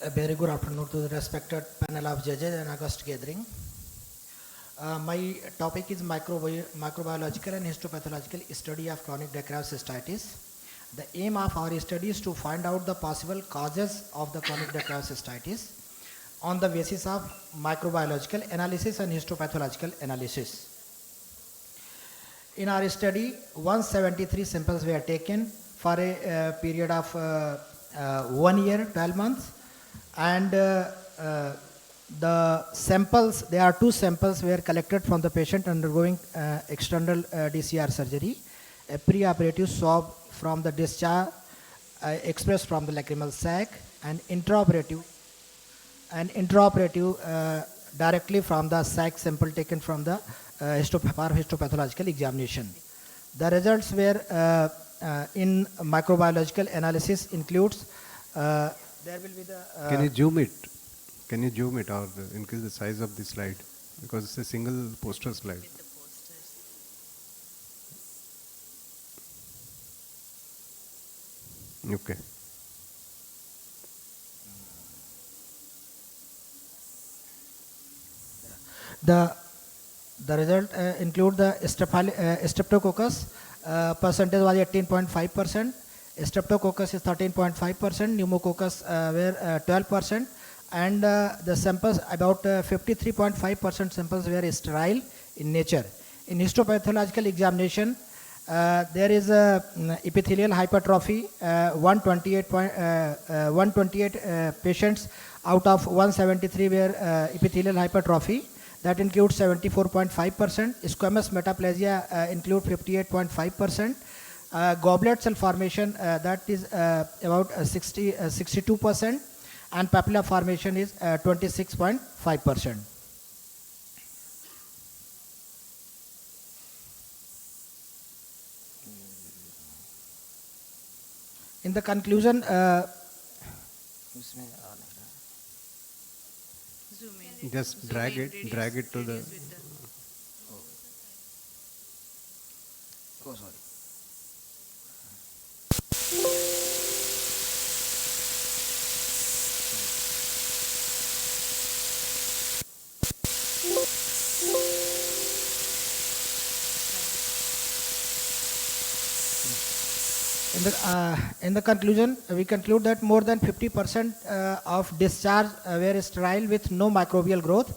A very good afternoon to the respected panel of judges and August gathering. My topic is microbiological and histopathological study of chronic dacral cystitis. The aim of our study is to find out the possible causes of the chronic dacral cystitis on the basis of microbiological analysis and histopathological analysis. In our study, 173 samples were taken for a period of 1 year, 12 months, and the samples, there are 2 samples were collected from the patient undergoing external DCR surgery, a preoperative swab from the discharge expressed from the lacrimal sac, and intraoperative directly from the sac sample taken from the histopathological examination. The results were in microbiological analysis includes there will be the Can you zoom it? Can you zoom it or increase the size of the slide? Because it's a single poster slide. Okay. the result include the streptococcus percentage was 18.5%, streptococcus is 13.5%, pneumococcus were 12%, and the samples about 53.5% samples were sterile in nature. In histopathological examination, there is a epithelial hypertrophy, 128 patients out of 173 were epithelial hypertrophy. That includes 74.5%. Squamous metaplasia include 58.5%. Goblet cell formation, that is about 62%, and papilla formation is 26.5%. In the conclusion, Just drag it to the. oh sorry. In the conclusion, we conclude that more than 50% of discharge were sterile with no microbial growth.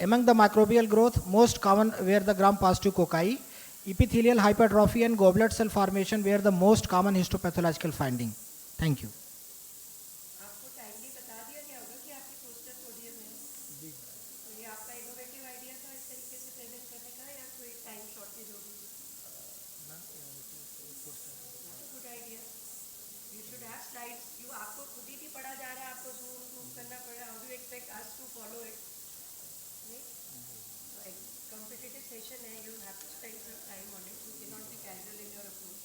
Among the microbial growth, most common were the gram-positive cocci. Epithelial hypertrophy and goblet cell formation were the most common histopathological finding. Thank you. आपको timely बता दिया गया होगा कि आपके poster podium में तो ये आपका इनोवेटिव आइडिया था इस तरीके से प्रेजेंट करने का या कोई टाइम शॉर्टेज होगी good idea you should have slides you आपको खुद ही नहीं पढ़ा जा रहा है आपको जूम करना पड़ेगा how do expect us to follow it competitive session है you have to spend some time on it you can not be casual in your approach